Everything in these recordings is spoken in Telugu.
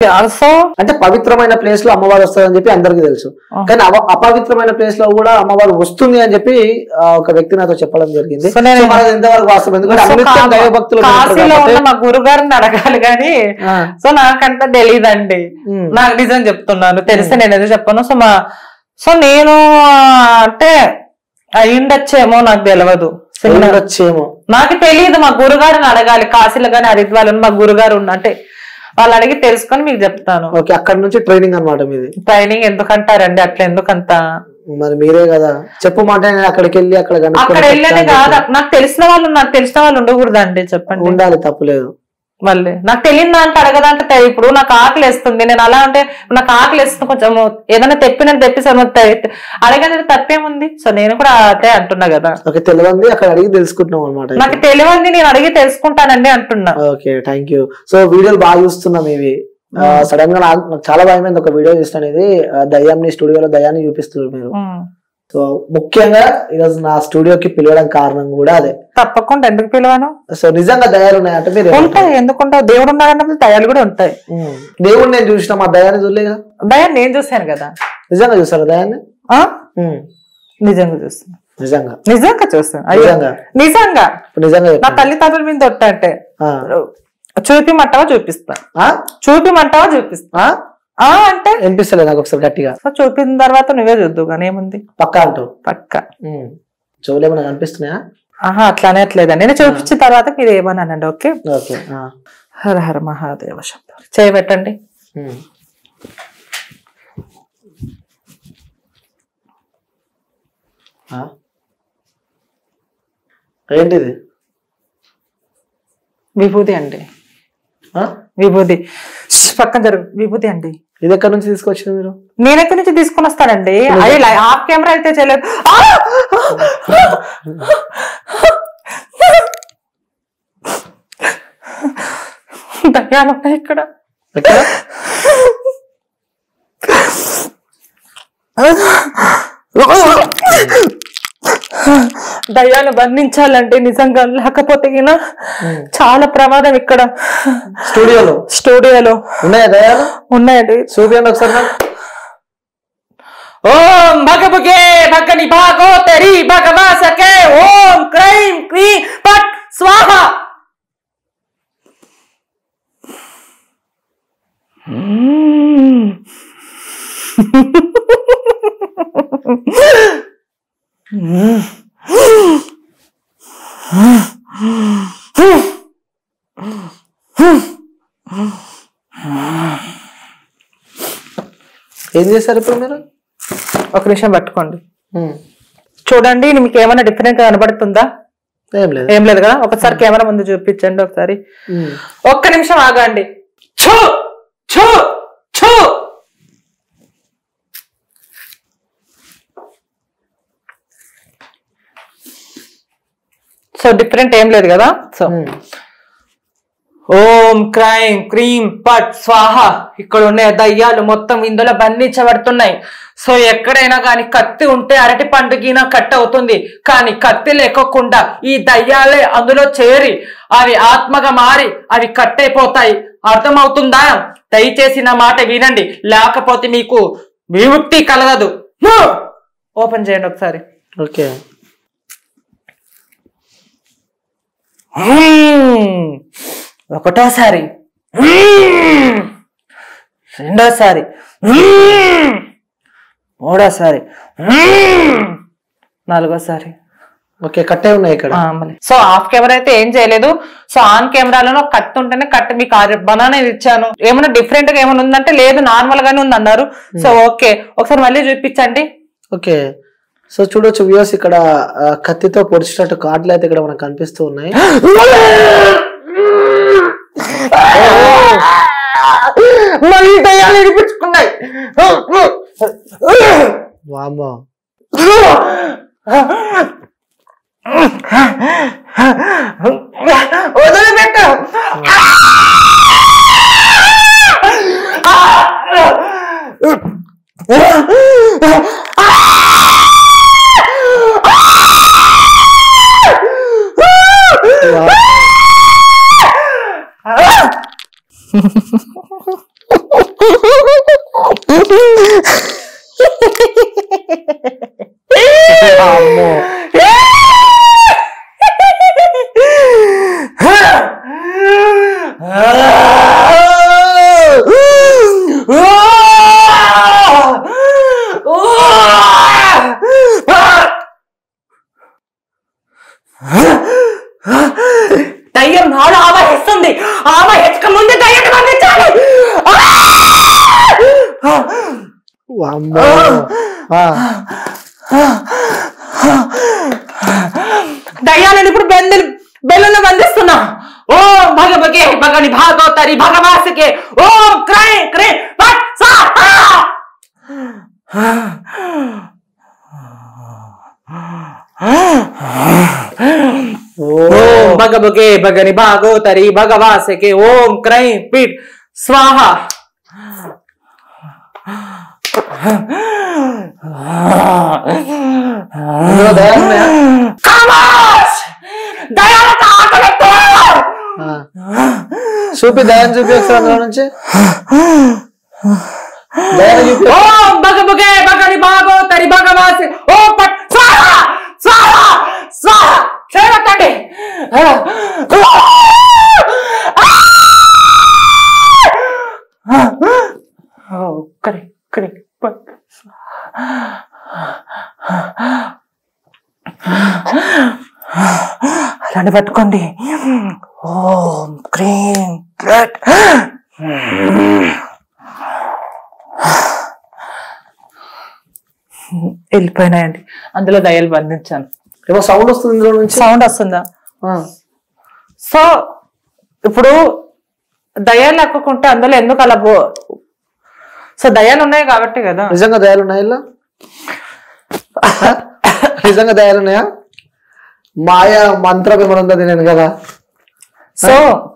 ఆల్సో అంటే పవిత్రమైన ప్లేస్ లో అమ్మవారు వస్తుంది అని చెప్పి అందరికీ తెలుసు, కానీ అపవిత్రమైన ప్లేస్ లో కూడా అమ్మవారు వస్తుంది అని చెప్పి ఒక వ్యక్తి నాతో చెప్పడం జరిగింది. ఎంతవరకు వాస్తవం? ఎందుకంటే దైవభక్తులు మా గురుగారిని అడగాలి కానీ సో నాకంత తెలియదండి. నాకు నిజం చెప్తున్నాను, తెలిసి నేను ఏదో చెప్పాను. సో నేను అంటే అయ్యుండొచ్చేమో, నాకు తెలియదు, నాకు తెలియదు. మా గురుగారిని అడగాలి. కాశీలో గానీ హరిద్వార్లో మా గురుగారు అంటే వాళ్ళు అడిగి తెలుసుకొని మీకు చెప్తాను. ఓకే, అక్కడ నుంచి ట్రైనింగ్ అనమాట మీది. ట్రైనింగ్ ఎందుకంటారండి అట్లా? ఎందుకంత మరి మీరే కదా చెప్పమాట. అక్కడికి వెళ్ళి అక్కడ వెళ్ళానే కాదు, నాకు తెలిసిన వాళ్ళు ఉండకూడదండి. చెప్పండి. ఉండాలి, తప్పులేదు. మళ్ళీ నాకు తెలియని దాంట్లో అడగదంటే ఇప్పుడు నాకు ఆకలి వేస్తుంది, నేను అలా అంటే నాకు ఆకలి వేస్తుంది, కొంచెం ఏదైనా తెప్పిసాను అడగనే తప్పేముంది. సో నేను కూడా అదే అంటున్నా కదా, తెలియంది అక్కడ అడిగి తెలుసుకుంటున్నాం అనమాట. నాకు తెలియంది నేను అడిగి తెలుసుకుంటానండి అంటున్నా. Okay, thank you. సో వీడియోలు బాగా చూస్తున్నాం ఇవి. సడన్ గా నాకు చాలా భయమైంది. ఒక వీడియో చూస్తాను, ఇది దయ్యాన్ని స్టూడియోలో దయ్యాన్ని చూపిస్తున్నారు మీరు. సో ముఖ్యంగా ఈరోజు నా స్టూడియోకి పిలవడం కారణం కూడా అదే. తప్పకుండా. ఎందుకు పిలవను? సో నిజంగా దయాలు ఉన్నాయి అంటే మీరు ఉంటాయి. ఎందుకుంటావు? దేవుడు ఉన్నాడన్నప్పుడు దయాలు కూడా ఉంటాయి. దేవుడు నేను చూసిన, మా దయాన్ని చూడలేదా? దయాన్ని నేను చూసాను కదా. నిజంగా చూసారా దయాన్ని? నిజంగా చూస్తాను. నిజంగా చూస్తాను. నిజంగా నా తల్లిదండ్రుల మీద తొట్ట అంటే చూపిమంటావా? చూపిస్తా అంటే వినిపిస్తలేదు నాకు ఒకసారి గట్టిగా. చూపిన తర్వాత నువ్వే చూద్దు కానీ ఏముంది. పక్కా అంటావు? పక్కా. చెవులేమన్నా కనిపిస్తున్నాయా? అట్లానే అట్లేదండి. నేను చూపించిన తర్వాత మీరు ఏమన్నానండి. ఓకే. హర హర మహాదేవ శబ్దం చేయబెట్టండి. ఏంటిది? విభూతి అండి. విభూతి పక్కన జరుగు. విభూతి అండి. ఇది ఎక్కడి నుంచి తీసుకొచ్చింది మీరు? నేను ఎక్కడి నుంచి తీసుకొని వస్తానండి. అదే ఆఫ్ కెమెరా అయితే చేయలేదు. దయ్యాలు ఉన్నాయి ఇక్కడ. దయ్యాన్ని బంధించాలంటే నిజంగా, లేకపోతే చాలా ప్రమాదం ఇక్కడ. స్టూడియోలో ఉన్నాయా దయ్యాలు? ఉన్నాయండి. చూపించండి ఒకసారి. ఓం భగభగే భగని భాగో తెరి భగవా సకే ఓం క్రైం క్రీ పట్ స్వాహ. ఏం చేశారు ఇప్పుడు మీరు? ఒక నిమిషం పట్టుకోండి, చూడండి. మీకు ఏమైనా డిఫరెంట్ గా కనబడుతుందా? ఏం లేదు కదా. ఒకసారి కెమెరా ముందు చూపించండి ఒకసారి. ఒక్క నిమిషం ఆగండి. సో డిఫరెంట్ ఏం లేదు కదా. సో ఓం క్రైం క్రీం పట్ స్వాహ. ఇక్కడ ఉన్న దయ్యాలు మొత్తం ఇందులో బంధించబడుతున్నాయి. సో ఎక్కడైనా కానీ కత్తి ఉంటే అరటి పండుగ కట్ అవుతుంది, కానీ కత్తి లేకోకుండా ఈ దయ్యాలే అందులో చేరి అవి ఆత్మగా మారి అవి కట్ అయిపోతాయి. అర్థమవుతుందా? దయచేసి నా మాట వినండి, లేకపోతే మీకు విముక్తి కలగదు. ఓపెన్ చేయండి ఒకసారి. ఓకే. ఒకటోసారి, రెండోసారి, మూడోసారి, నాలుగోసారి. ఓకే, కట్టే ఉన్నాయి ఇక్కడ. సో ఆఫ్ కెమెరా అయితే ఏం చేయలేదు. సో ఆన్ కెమెరాలో కట్ ఉంటేనే కట్ మీకు బనానా ఇచ్చాను. ఏమైనా డిఫరెంట్ గా ఏమైనా ఉందంటే లేదు, నార్మల్ గానే ఉంది అన్నారు. సో ఓకే, ఒకసారి మళ్ళీ చూపించండి. ఓకే. సో చూడొచ్చు వ్యూవర్స్, ఇక్కడ కత్తితో పొడిచినట్టు కార్డులు అయితే ఇక్కడ మనకు కనిపిస్తూ ఉన్నాయి. మళ్ళీ దయ్యాలు వినిపించుకున్నాయి. వామ్మో. వదిలిపెట్టు. అమ్మో. దయ్యం నాడు ఆవహిస్తుంది. ఆవహించక ముందు దయ్యం పంపించాలి. అమ్మో. దయ్యాలను ఇప్పుడు బెల్లును బంధిస్తున్నా. ఓం భగవగే భగని భాగవతరి భగవాసకే ఓం క్రై క్రై పట్ సాహా. ఓం భగవగే భగని భాగవతరి భగవాసకే ఓం క్రై పిట్ స్వాహా. చూపి దయాన్ని చూపి ఒకసారి అందులో నుంచి ఓం భగవగే భగని భాగవతరి భగవాసి ఓం పట్ స్వాహా స్వాహా స్వాహా. చేరకండి. అలానే పట్టుకోండి. ఓం క్రీం క్లట్. వెళ్ళిపోయినాయండి. అందులో దయ్యాలు బంధించాను. ఏమో సౌండ్ వస్తుంది ఇందులో నుంచి. సౌండ్ వస్తుందా? సో ఇప్పుడు దయ్యాలు లెక్కకుంటే అందులో ఎందుకు అలా సో దయ్యాలు ఉన్నాయి కాబట్టి కదా. నిజంగా దయాలు ఉన్నాయా ఇలా? నిజంగా దయాలు ఉన్నాయా? మాయా మంత్రం ఏమైనా ఉందా నేను కదా. సో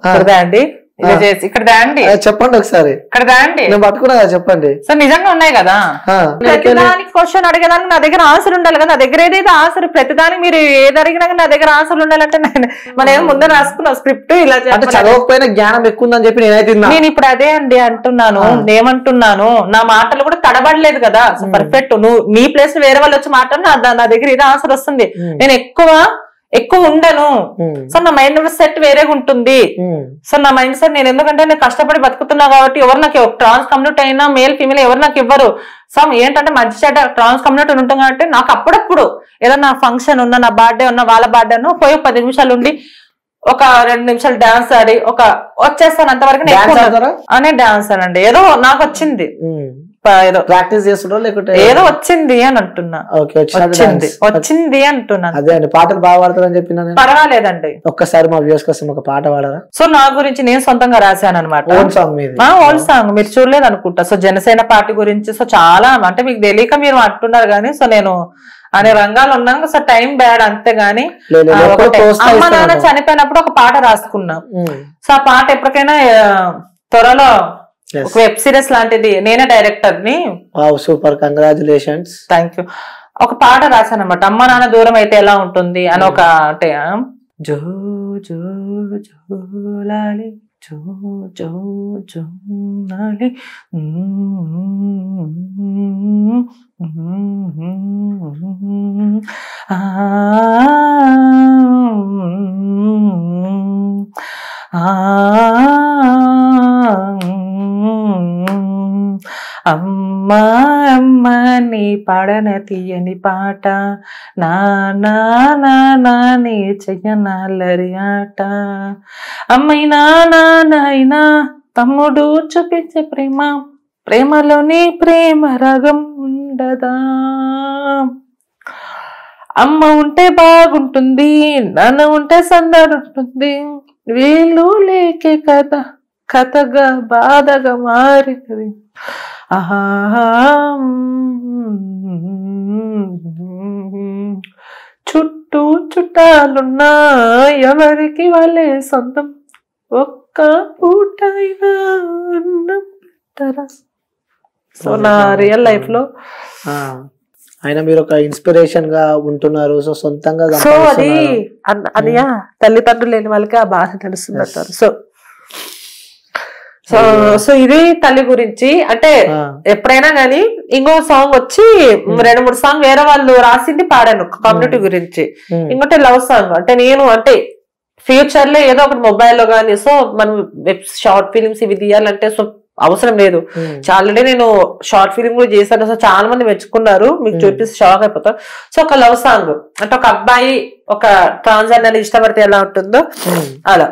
ఇక్కడ అండి ఇక్కడ దాండి చెప్పండి ఒకసారి. ఇక్కడ దాండి నేను పట్టుకున్నా కదా చెప్పండి. సో నిజంగా ఉన్నాయి కదా. ప్రతిదానికి క్వశ్చన్ అడిగేదానికి నా దగ్గర ఆన్సర్ ఉండాలి కదా. నా దగ్గర ఏదైతే ఆన్సర్ ప్రతిదానికి మీరు ఏది అడిగినా నా దగ్గర ఆన్సర్ ఉండాలంటే మనం ఏం ముందే రాసుకున్నా స్క్రిప్ట్ ఇలా చదవకపోయినా జ్ఞానం ఎక్కువ ఉందని చెప్పి నేనైతే నేను ఇప్పుడు అదే అండి అంటున్నాను. ఏమంటున్నాను, నా మాటలు కూడా తడబడలేదు కదా. పర్ఫెక్ట్. నువ్వు నీ ప్లేస్ వేరే వాళ్ళు వచ్చి మాట్లాడు నా దగ్గర ఇది ఆన్సర్ వస్తుంది. నేను ఎక్కువ ఉండను. సో నా మైండ్ సెట్ వేరేగా ఉంటుంది. సో నా మైండ్ సెట్ నేను ఎందుకంటే నేను కష్టపడి బతుకుతున్నా కాబట్టి ఎవరు నాకు ట్రాన్స్ కమ్యూనిటీ అయినా మేల్ ఫీమేల్ ఎవరు నాకు ఇవ్వరు. సో ఏంటంటే మంచి చెడ్డ ట్రాన్స్ కమ్యూనిటీ ఉంటాం కాబట్టి నాకు అప్పుడప్పుడు ఏదన్నా ఫంక్షన్ ఉన్నా, నా బర్త్డే ఉన్నా, వాళ్ళ బర్త్డే ఉన్నా పోయి 10 నిమిషాలు ఉండి ఒక 2 నిమిషాలు డాన్స్ ఆడి వచ్చేస్తాను. అంతవరకు నేను డాన్స్ ఆడండి. ఏదో నాకు వచ్చింది, ఏదో ప్రాక్టీస్ చేస్తున్నా లేకుంటే ఏదో వచ్చింది అని అంటున్నా. వచ్చింది అంటున్నా. అదే అండి. పాటలు బాగా పాడతారని చెప్పిన. పర్వాలేదండి. ఒక్కసారి మా వ్యూస్ కోసం ఒక పాట పాడరా? సో నా గురించి నేను సొంతంగా రాశాను అనమాట. ఓల్డ్ సాంగ్ మీరు చూడలేదు అనుకుంటా. సో జనసేన పార్టీ గురించి సో చాలా అంటే మీకు తెలియక మీరు అంటున్నారు కానీ సో నేను అనే రంగాలు ఉన్నాను. సో టైం బ్యాడ్ అంతేగాని అమ్మ నాన్న చనిపోయినప్పుడు ఒక పాట రాసుకున్నాం. సో ఆ పాట ఎప్పటికైనా త్వరలో ఒక వెబ్ సిరీస్ లాంటిది నేనే డైరెక్టర్ ని. Super, congratulations. Thank you. ఒక పాట రాశాను అనమాట. అమ్మ నాన్న దూరం అయితే ఎలా ఉంటుంది అని ఒక అంటే జో జో జోలాలి జో జో జోలాలి అమ్మా అమ్మ నీ పాడన తీయని పాట, నానా నానా నీ చెయ్యనాలరి ఆట, అమ్మైనా నానైనా తమ్ముడు చూపించే ప్రేమ, ప్రేమలోని ప్రేమ రాగం ఉండదా, అమ్మ ఉంటే బాగుంటుంది, నాన్న ఉంటే సందడుంటుంది, వీళ్ళు లేకే కదా కథగా బాధగా మారింది. ఆహా చుట్టూ చుట్టాలున్నా ఎవరికి వాళ్ళే సొంతం, ఒక్క పూటైనా అన్నం పెట్టరా. సో నా రియల్ లైఫ్ లో అయినా మీరు ఒక ఇన్స్పిరేషన్ గా ఉంటున్నారు. సో సొంతంగా సో అది తల్లిదండ్రులు లేని వాళ్ళకి ఆ బాధ తెలుస్తుంటారు. సో ఇది తల్లి గురించి. అంటే ఎప్పుడైనా గానీ ఇంకో సాంగ్ వచ్చి 2-3 సాంగ్ వేరే వాళ్ళు రాసింది పాడాను కమ్యూనిటీ గురించి. ఇంకోటి లవ్ సాంగ్. అంటే నేను అంటే ఫ్యూచర్ లో ఏదో ఒకటి మొబైల్లో గానీ సో మనం షార్ట్ ఫిలిమ్స్ ఇవి తీయాలంటే సో అవసరం లేదు. ఆల్రెడీ నేను షార్ట్ ఫిలిం కూడా చేశాను. సో చాలా మంది మెచ్చుకున్నారు. మీకు చూపిస్తే షాక్ అయిపోతాం. సో ఒక లవ్ సాంగ్ అంటే ఒక అబ్బాయి ఒక ట్రాన్స్జెండర్ ఇష్టపడితే ఎలా ఉంటుందో అలా